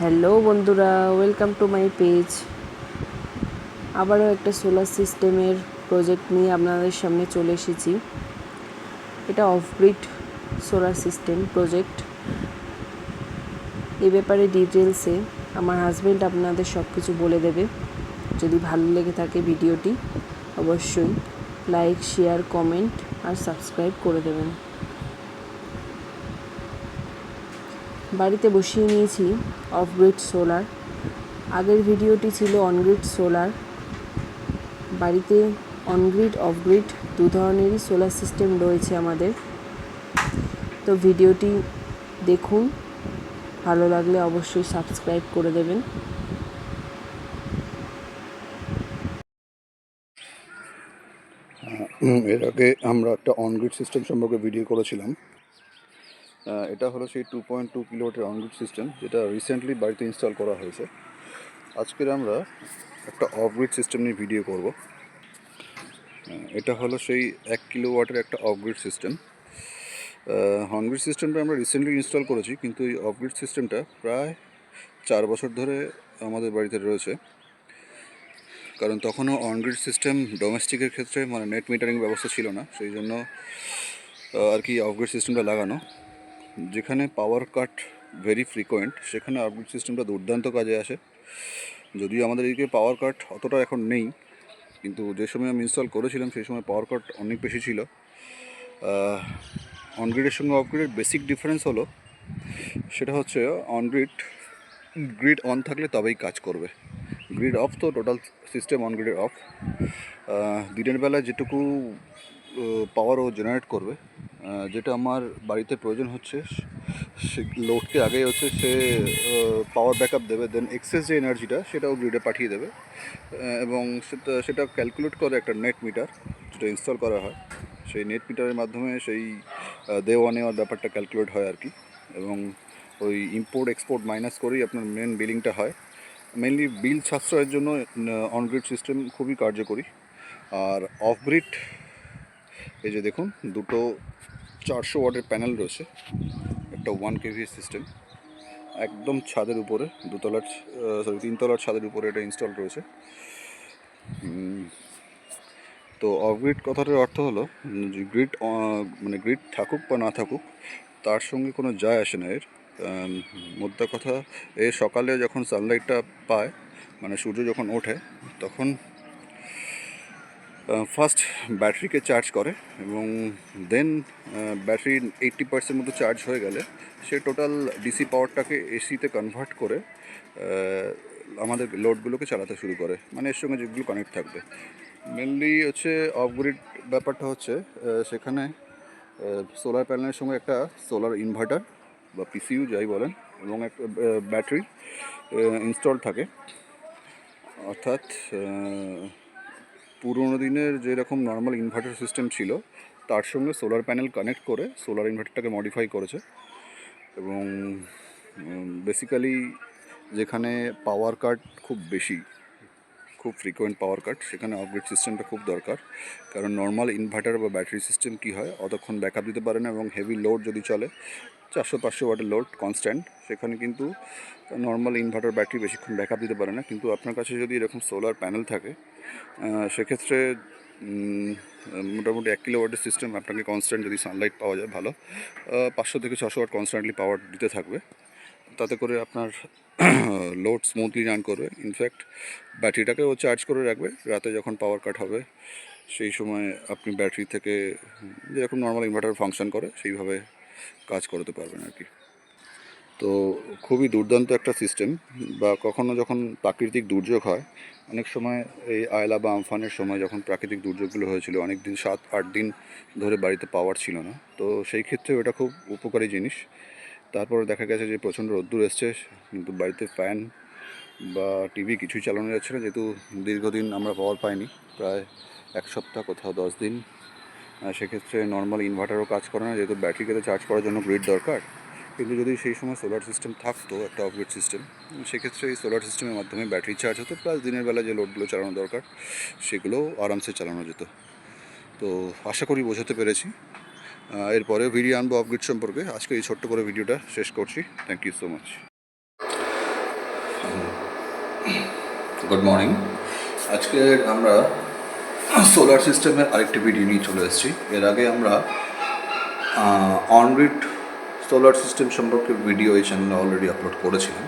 Hello বন্ধুরা, welcome to my page. আবারও একটা সোলার সিস্টেমের প্রজেক্ট নিয়ে আপনাদের সামনে চলে এসেছি। এটা অফগ্রিড সোলার সিস্টেম প্রজেক্ট। এই ব্যাপারে ডিটেলসে আমার হাজব্যান্ড আপনাদের সব কিছু বলে দেবে। যদি ভালো লেগে থাকে ভিডিওটি অবশ্যই লাইক, শেয়ার, কমেন্ট আর সাবস্ক্রাইব করে দেবেন। বাড়িতে বসিয়ে নিয়েছি অফগ্রিড সোলার। আগের ভিডিওটি ছিল অনগ্রিড সোলার। বাড়িতে অনগ্রিড অফগ্রিড দু ধরনেরই সোলার সিস্টেম রয়েছে আমাদের। তো ভিডিওটি দেখুন, ভালো লাগলে অবশ্যই সাবস্ক্রাইব করে দেবেন। এর আগে আমরা একটা অনগ্রিড সিস্টেম সম্পর্কে ভিডিও করেছিলাম। এটা হলো সেই 2.2 কিলোওয়াটের অনগ্রিড সিস্টেম, যেটা রিসেন্টলি বাড়িতে ইনস্টল করা হয়েছে। আজকের আমরা একটা অফগ্রিড সিস্টেম নিয়ে ভিডিও করব। এটা হলো সেই 1 কিলোওয়াটের একটা অফগ্রিড সিস্টেম। অনগ্রিড সিস্টেমটা আমরা রিসেন্টলি ইনস্টল করেছি, কিন্তু এই অফগ্রিড সিস্টেমটা প্রায় 4 বছর ধরে আমাদের বাড়িতে রয়েছে। কারণ তখনও অনগ্রিড সিস্টেম ডোমেস্টিকের ক্ষেত্রে মানে নেট মিটারিং ব্যবস্থা ছিল না, সেই জন্য আর কি অফগ্রিড সিস্টেমটা লাগানো। যেখানে পাওয়ার কাট ভেরি ফ্রিকোয়েন্ট, সেখানে অফগ্রিড সিস্টেমটা দুর্দান্ত কাজে আসে। যদিও আমাদের এদিকে পাওয়ার কাট অতটা এখন নেই, কিন্তু যে সময় আমি ইনস্টল করেছিলাম সেই সময় পাওয়ার কাট অনেক বেশি ছিল। অনগ্রিডের সঙ্গে অফগ্রিডের বেসিক ডিফারেন্স হলো, সেটা হচ্ছে অনগ্রিড গ্রিড অন থাকলে তবেই কাজ করবে, গ্রিড অফ তো টোটাল সিস্টেম অনগ্রিডের অফ। দিনের বেলায় যেটুকু পাওয়ার ও জেনারেট করবে, যেটা আমার বাড়িতে প্রয়োজন হচ্ছে, সে লোডকে আগে হচ্ছে সে পাওয়ার ব্যাকআপ দেবে, দেন এক্সেস যে এনার্জিটা সেটাও গ্রিডে পাঠিয়ে দেবে। এবং সেটা ক্যালকুলেট করে একটা নেট মিটার যেটা ইনস্টল করা হয়। সেই নেট মিটারের মাধ্যমে সেই দেওয়া নেওয়ার ব্যাপারটা ক্যালকুলেট হয় আর কি। এবং ওই ইম্পোর্ট এক্সপোর্ট মাইনাস করেই আপনার মেন বিলিংটা হয়। মেনলি বিল সাশ্রয়ের জন্য অনগ্রিড সিস্টেম খুবই কার্যকরী। আর অফগ্রিড, এই যে দেখুন, দুটো 400 ওয়াটের প্যানেল রয়েছে, একটা 1 kVA সিস্টেম, একদম ছাদের উপরে, তিনতলার ছাদের উপরে এটা ইনস্টল রয়েছে। তো অফগ্রিড কথাটার অর্থ হলো যে গ্রিড মানে গ্রিড থাকুক বা না থাকুক তার সঙ্গে কোনো যায় আসে না এর। মোদ্দা কথা, এ সকালে যখন সানলাইটটা পায়, মানে সূর্য যখন ওঠে, তখন ফার্স্ট ব্যাটারিকে চার্জ করে এবং দেন ব্যাটারি 80% মতো চার্জ হয়ে গেলে সে টোটাল ডিসি পাওয়ারটাকে এসিতে কনভার্ট করে আমাদের লোডগুলোকে চালাতে শুরু করে, মানে এর সঙ্গে যেগুলো কানেক্ট থাকবে। মেনলি হচ্ছে অফগ্রিড ব্যাপারটা হচ্ছে সেখানে সোলার প্যানেলের সঙ্গে একটা সোলার ইনভার্টার বা পিসিইউ যাই বলেন, এবং একটা ব্যাটারি ইনস্টল থাকে। অর্থাৎ পুরোনো দিনের যেরকম নর্মাল ইনভার্টার সিস্টেম ছিল, তার সঙ্গে সোলার প্যানেল কানেক্ট করে সোলার ইনভার্টারটাকে মডিফাই করেছে। এবং বেসিক্যালি যেখানে পাওয়ার কাট খুব বেশি, খুব ফ্রিকোয়েন্ট পাওয়ার কাট, সেখানে অফগ্রিড সিস্টেমটা খুব দরকার। কারণ নর্মাল ইনভার্টার বা ব্যাটারি সিস্টেম কী হয়, অতক্ষণ ব্যাকআপ দিতে পারে না, এবং হেভি লোড যদি চলে 400-500 ওয়াটের লোড কনস্ট্যান্ট, সেখানে কিন্তু নর্মাল ইনভার্টার ব্যাটারি বেশিক্ষণ ব্যাকআপ দিতে পারে না। কিন্তু আপনার কাছে যদি এরকম সোলার প্যানেল থাকে, সেক্ষেত্রে মোটামুটি 1 কিলোওয়াটের সিস্টেম আপনাকে কনস্ট্যান্ট, যদি সানলাইট পাওয়া যায় ভালো, 500 থেকে 600 ওয়াট কনস্ট্যান্টলি পাওয়ার দিতে থাকবে। তাতে করে আপনার লোড স্মুথলি রান করবে। ইনফ্যাক্ট ব্যাটারিটাকেও চার্জ করে রাখবে, রাতে যখন পাওয়ার কাট হবে সেই সময় আপনি ব্যাটারি থেকে যেরকম নর্মাল ইনভার্টার ফাংশন করে সেইভাবে কাজ করতে পারবেন আর কি। তো খুবই দুর্দান্ত একটা সিস্টেম। বা কখনো যখন প্রাকৃতিক দুর্যোগ হয়, অনেক সময় এই আয়লা বা আমফানের সময় যখন প্রাকৃতিক দুর্যোগগুলো হয়েছিল, অনেক দিন 7-8 দিন ধরে বাড়িতে পাওয়ার ছিল না, তো সেই ক্ষেত্রে ওটা খুব উপকারী জিনিস। তারপরে দেখা গেছে যে প্রচণ্ড রোদ্দুর এসছে, কিন্তু বাড়িতে ফ্যান বা টিভি কিছুই চালানো যাচ্ছে না, যেহেতু দীর্ঘদিন আমরা পাওয়ার পাইনি, প্রায় 1 সপ্তাহ, কোথাও 10 দিন। সেক্ষেত্রে নর্মাল ইনভার্টারও কাজ করে না, যেহেতু ব্যাটারিকে তো চার্জ করার জন্য গ্রিড দরকার। কিন্তু যদি সেই সময় সোলার সিস্টেম থাকতো, একটা অফগ্রিড সিস্টেম, সেক্ষেত্রে এই সোলার সিস্টেমের মাধ্যমে ব্যাটারি চার্জ হতো, প্লাস দিনের বেলা যে লোডগুলো চালানো দরকার সেগুলোও আরামসে চালানো যেত। তো আশা করি বোঝাতে পেরেছি। এরপরেও ভিডিও আনবো অফগ্রিড সম্পর্কে। আজকে এই ছোট্ট করে ভিডিওটা শেষ করছি। Thank you so much. Good morning. আজকে আমরা সোলার সিস্টেমের আরেকটি ভিডিও নিয়ে চলে এসেছি। এর আগে আমরা অনগ্রিড সোলার সিস্টেম সম্পর্কে ভিডিও এই চ্যানেলে অলরেডি আপলোড করেছিলাম।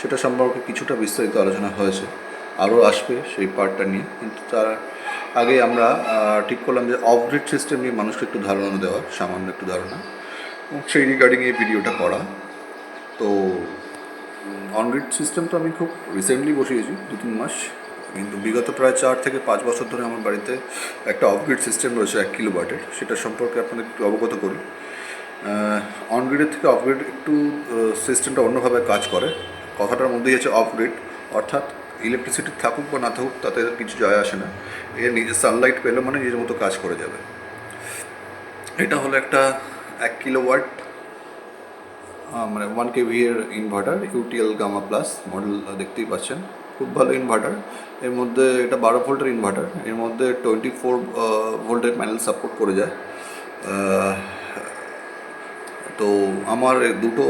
সেটা সম্পর্কে কিছুটা বিস্তারিত আলোচনা হয়েছে, আরও আসবে সেই পার্টটা নিয়ে। কিন্তু তার আগে আমরা ঠিক করলাম যে অফগ্রিড সিস্টেম নিয়ে মানুষকে একটু ধারণা দেওয়া, সামান্য একটু ধারণা, এবং সেই রিগার্ডিং এই ভিডিওটা করা। তো অনগ্রিড সিস্টেম তো আমি খুব রিসেন্টলি বসিয়েছি, 2-3 মাস, কিন্তু বিগত প্রায় 4 থেকে 5 বছর ধরে আমার বাড়িতে একটা অফগ্রিড সিস্টেম রয়েছে 1 কিলোওয়াটের। সেটা সম্পর্কে আপনাদের একটু অবগত করি। অনগ্রিডের থেকে অফগ্রিড একটু সিস্টেমটা অন্যভাবে কাজ করে। কথাটার মধ্যেই আছে অফগ্রিড, অর্থাৎ ইলেকট্রিসিটি থাকুক বা না থাকুক তাতে কিছু যায় আসে না, এর নিজের সানলাইট পেলে মানে নিজের মতো কাজ করে যাবে। এটা হলো একটা 1 কিলোওয়াট মানে 1 kV এর inverter, UTL gamma plus model দেখতেই পাচ্ছেন। খুব ভালো ইনভার্টার। এর মধ্যে এটা 12 ভোল্টের ইনভার্টার, এর মধ্যে 24 ভোল্টের প্যানেল সাপোর্ট করে যায়। তো আমার দুটো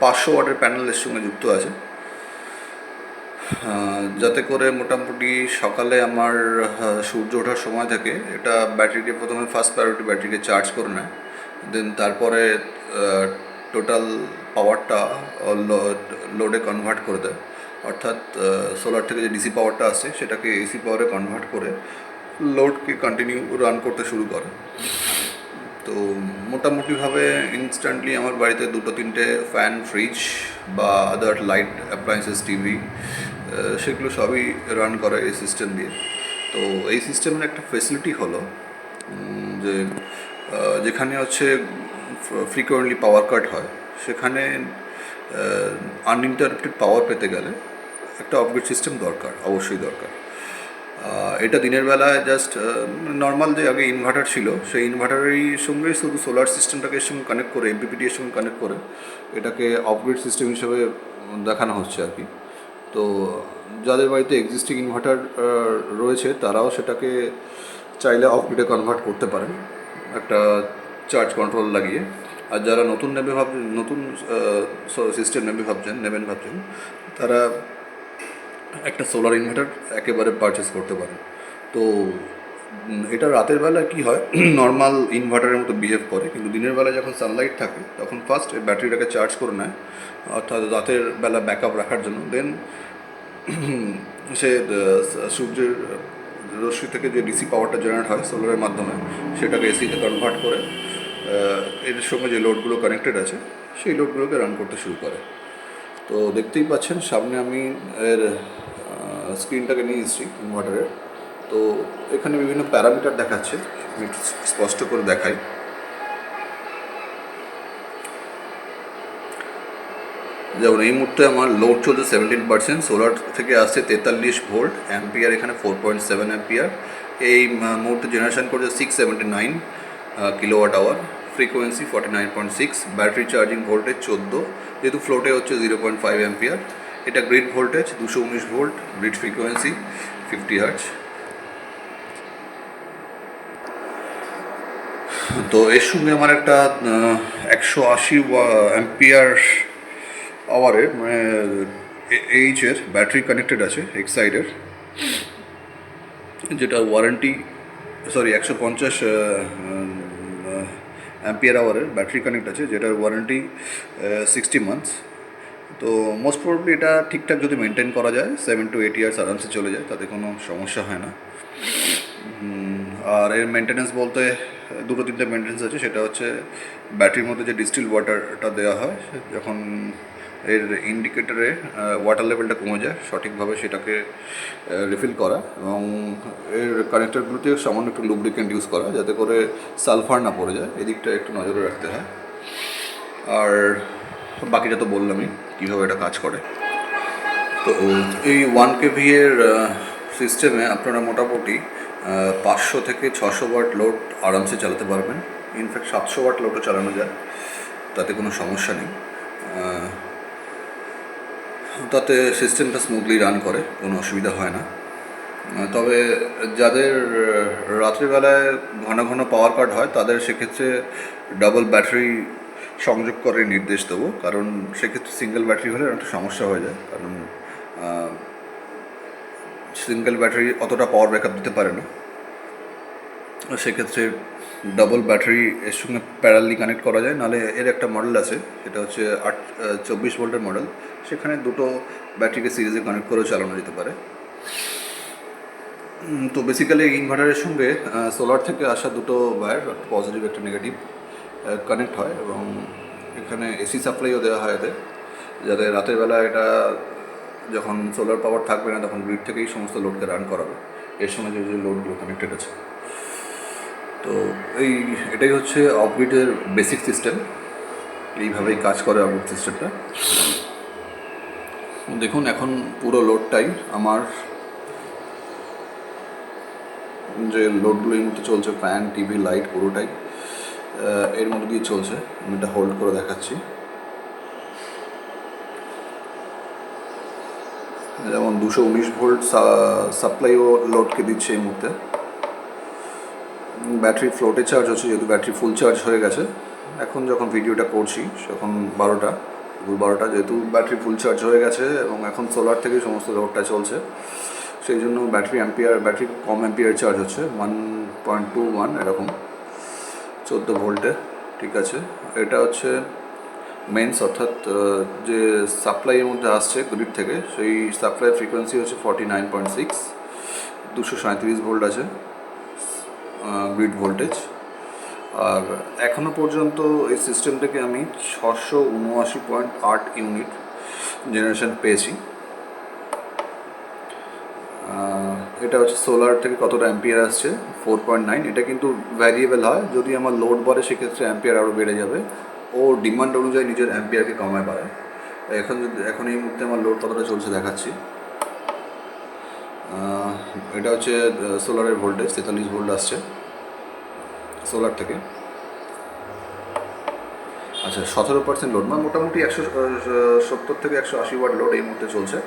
500 ওয়াটের প্যানেলের সঙ্গে যুক্ত আছে, যাতে করে মোটামুটি সকালে আমার সূর্য ওঠার সময় থেকে এটা ব্যাটারিকে প্রথমে ফার্স্ট প্রায়োরিটি ব্যাটারিকে চার্জ করে নেয়, দেন তারপরে টোটাল পাওয়ারটা লোডে কনভার্ট করে দেয়। অর্থাৎ সোলার থেকে যে ডিসি পাওয়ারটা আসছে সেটাকে এসি পাওয়ারে কনভার্ট করে লোডকে কন্টিনিউ রান করতে শুরু করে। তো মোটামুটিভাবে ইনস্ট্যান্টলি আমার বাড়িতে 2-3টে ফ্যান, ফ্রিজ বা আদার লাইট অ্যাপ্লায়েন্সেস, টিভি, সেগুলো সবই রান করে এই সিস্টেম দিয়ে। তো এই সিস্টেমের একটা ফেসিলিটি হলো যে যেখানে হচ্ছে ফ্রিকোয়েন্টলি পাওয়ার কাট হয়, সেখানে আনইন্টারাপ্টেড পাওয়ার পেতে গেলে একটা অফগ্রিড সিস্টেম দরকার, অবশ্যই দরকার। এটা দিনের বেলায় জাস্ট নর্মাল যে আগে ইনভার্টার ছিল সেই ইনভার্টারের সঙ্গে শুধু সোলার সিস্টেমটাকে এর সঙ্গে কানেক্ট করে, এমপিপিটি এর সঙ্গে কানেক্ট করে এটাকে অফগ্রিড সিস্টেম হিসেবে দেখানো হচ্ছে আর কি। তো যাদের বাড়িতে এক্সিস্টিং ইনভার্টার রয়েছে তারাও সেটাকে চাইলে অফগ্রিডে কনভার্ট করতে পারেন একটা চার্জ কন্ট্রোল লাগিয়ে। আর যারা নতুন সিস্টেম নেবেন ভাবছেন, তারা একটা সোলার ইনভার্টার একেবারে পারচেস করতে পারেন। তো এটা রাতের বেলা কি হয়, নর্মাল ইনভার্টারের মতো বিহেভ করে, কিন্তু দিনের বেলা যখন সানলাইট থাকে তখন ফার্স্ট এই ব্যাটারিটাকে চার্জ করে নেয়, অর্থাৎ রাতের বেলা ব্যাকআপ রাখার জন্য। দেন সে সূর্যের রশ্মি থেকে যে ডিসি পাওয়ারটা জেনারেট হয় সোলারের মাধ্যমে, সেটাকে এসিতে কনভার্ট করে এর সঙ্গে যে লোডগুলো কানেক্টেড আছে সেই লোডগুলোকে রান করতে শুরু করে। তো দেখতেই পাচ্ছেন সামনে আমি এর স্ক্রিনটাকে নিয়ে এসেছি ইনভার্টারের। তো এখানে বিভিন্ন প্যারামিটার দেখাচ্ছে, আমি একটু স্পষ্ট করে দেখাই। যেমন এই মুহূর্তে আমার লোড চলছে 17%, সোলার থেকে আসছে 43 ভোল্ট, অ্যাম্পিয়ার এখানে 4.7 অ্যাম্পিয়ার। এই মুহূর্তে জেনারেশন করছে 679 kilowatt hour, frequency 49.6, battery charging voltage 14, যেহেতু ফ্লোটে হচ্ছে 0.5 অ্যাম্পিয়ার। এটা grid voltage 219 volt, grid frequency 50 hertz. তো এর সঙ্গে আমার একটা 180 অ্যাম্পিয়ার আওয়ারের মানে এইচের ব্যাটারি কানেক্টেড আছে এক্সাইডের, যেটা ওয়ারেন্টি 150 অ্যাম্পিয়ার আওয়ারের ব্যাটারি কানেক্ট আছে, যেটার ওয়ারেন্টি 60 মান্থস। তো মোস্ট প্রবাবলি এটা ঠিকঠাক যদি মেনটেন করা যায় 7 to 8 ইয়ার্স আরামসে চলে যায়, তাতে কোনো সমস্যা হয় না। আর এর মেনটেন্যান্স বলতে 2-3টে মেনটেন্যান্স আছে। সেটা হচ্ছে ব্যাটারির মধ্যে যে ডিস্টিল ওয়াটারটা দেওয়া হয়, যখন এর ইন্ডিকেটরে ওয়াটার লেভেলটা কমে যায় সঠিকভাবে সেটাকে রিফিল করা, এবং এর কানেক্টরগুলোতে সামান্য একটু লুব্রিকেন্ট ইউজ করা যাতে করে সালফার না পড়ে যায়, এদিকটা একটু নজরে রাখতে হয়। আর বাকিটা তো বললামই কীভাবে এটা কাজ করে। তো এই 1 kV এর সিস্টেমে আপনারা মোটামুটি 500 থেকে 600 ওয়াট লোড আরামসে চালাতে পারবেন। ইনফ্যাক্ট 700 ওয়াট লোডও চালানো যায়, তাতে কোনো সমস্যা নেই। তাতে সিস্টেমটা স্মুথলি রান করে, কোনো অসুবিধা হয় না। তবে যাদের রাত্রিবেলায় ঘন ঘন পাওয়ার কাট হয় তাদের সেক্ষেত্রে ডাবল ব্যাটারি সংযোগ করে নির্দেশ দেবো, কারণ সেক্ষেত্রে সিঙ্গেল ব্যাটারি হলে একটা সমস্যা হয়ে যায়। কারণ সিঙ্গেল ব্যাটারি অতটা পাওয়ার ব্যাকআপ দিতে পারে না। সেক্ষেত্রে ডাবল ব্যাটারি এর সঙ্গে প্যারালি কানেক্ট করা যায়, নাহলে এর একটা মডেল আছে, সেটা হচ্ছে 24 ভোল্টের মডেল, সেখানে দুটো ব্যাটারিকে সিরিজে কানেক্ট করেও চালানো যেতে পারে। তো বেসিক্যালি ইনভার্টারের সঙ্গে সোলার থেকে আসা দুটো ওয়্যার, পজিটিভ একটা নেগেটিভ, কানেক্ট হয় এবং এখানে এসি সাপ্লাইও দেওয়া হয় এতে, যাতে রাতের বেলা এটা যখন সোলার পাওয়ার থাকবে না তখন গ্রিড থেকেই সমস্ত লোডকে রান করাবে, এর সঙ্গে যে যে লোডগুলো কানেক্টেড আছে। তো এটাই হচ্ছে অফগ্রিডের বেসিক সিস্টেম, এইভাবেই কাজ করে অফগ্রিড সিস্টেমটা। দেখুন এখন পুরো লোডটাই আমার, যে লোডগুলো এই মধ্যে চলছে, ফ্যান, টিভি, লাইট, পুরোটাই এর মধ্যে দিয়ে চলছে। আমি এটা হোল্ড করে দেখাচ্ছি। যেমন 219 ভোল্ট সাপ্লাইও লোডকে দিচ্ছে এই মুহূর্তে। ব্যাটারি ফ্লোটে চার্জ হচ্ছে, যেহেতু ব্যাটারি ফুল চার্জ হয়ে গেছে। এখন যখন ভিডিওটা করছি তখন 12টা, যেহেতু ব্যাটারি ফুল চার্জ হয়ে গেছে এবং এখন সোলার থেকে সমস্ত লোডটা চলছে, সেই জন্য ব্যাটারি কম অ্যাম্পিয়ার চার্জ হচ্ছে, 1.21 এরকম, 14 ভোল্টে। ঠিক আছে, এটা হচ্ছে মেন্স, অর্থাৎ যে সাপ্লাইয়ের মধ্যে আসছে গ্রিড থেকে, সেই সাপ্লাই ফ্রিকোয়েন্সি হচ্ছে 49.6, 237 ভোল্ট আছে গ্রিড ভোল্টেজ। আর এখনও পর্যন্ত এই সিস্টেম থেকে আমি 679.8 ইউনিট জেনারেশন পেয়েছি। এটা হচ্ছে সোলার থেকে কতটা অ্যাম্পিয়ার আসছে, 4.9। এটা কিন্তু ভ্যারিয়েবল হয়, যদি আমার লোড বাড়ে সেক্ষেত্রে অ্যাম্পিয়ার আরও বেড়ে যাবে, ও ডিমান্ড অনুযায়ী নিজের অ্যাম্পিয়ারকে কমায় বাড়ায়। এখন এই মুহূর্তে আমার লোড কতটা চলছে দেখাচ্ছি। এটা হচ্ছে সোলারের ভোল্টেজ, 43 ভোল্ট আসছে সোলার থেকে। আচ্ছা, 17% লোড, মানে মোটামুটি 170 থেকে 180 ওয়াট লোড এই মুহূর্তে চলছে।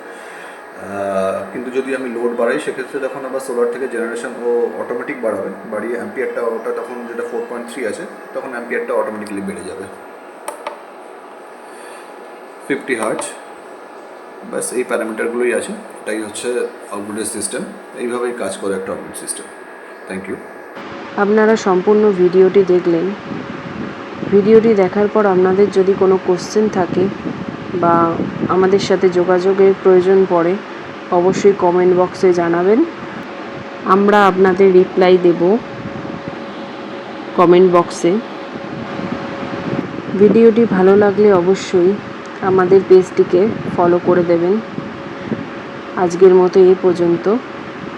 কিন্তু যদি আমি লোড বাড়াই সেক্ষেত্রে তখন আবার সোলার থেকে জেনারেশন ও অটোমেটিক বাড়িয়ে অ্যাম্পিয়ারটা, ওটা তখন যেটা 4.3 আছে, তখন অ্যাম্পিয়ারটা অটোমেটিক্যালি বেড়ে যাবে 50 হার্জ। ব্যাস এই প্যারামিটারগুলোই আছে। এটাই হচ্ছে অফগ্রিডের সিস্টেম, এইভাবেই কাজ করে একটা অফগ্রিড সিস্টেম। Thank you. আপনারা সম্পূর্ণ ভিডিওটি দেখলেন। ভিডিওটি দেখার পর আপনাদের যদি কোনো কোশ্চেন থাকে বা আমাদের সাথে যোগাযোগের প্রয়োজন পড়ে, অবশ্যই কমেন্ট বক্সে জানাবেন, আমরা আপনাদের রিপ্লাই দেব কমেন্ট বক্সে। ভিডিওটি ভালো লাগলে অবশ্যই আমাদের পেজটিকে ফলো করে দেবেন। আজকের মতো এই পর্যন্ত,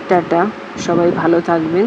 টাটা, সবাই ভালো থাকবেন।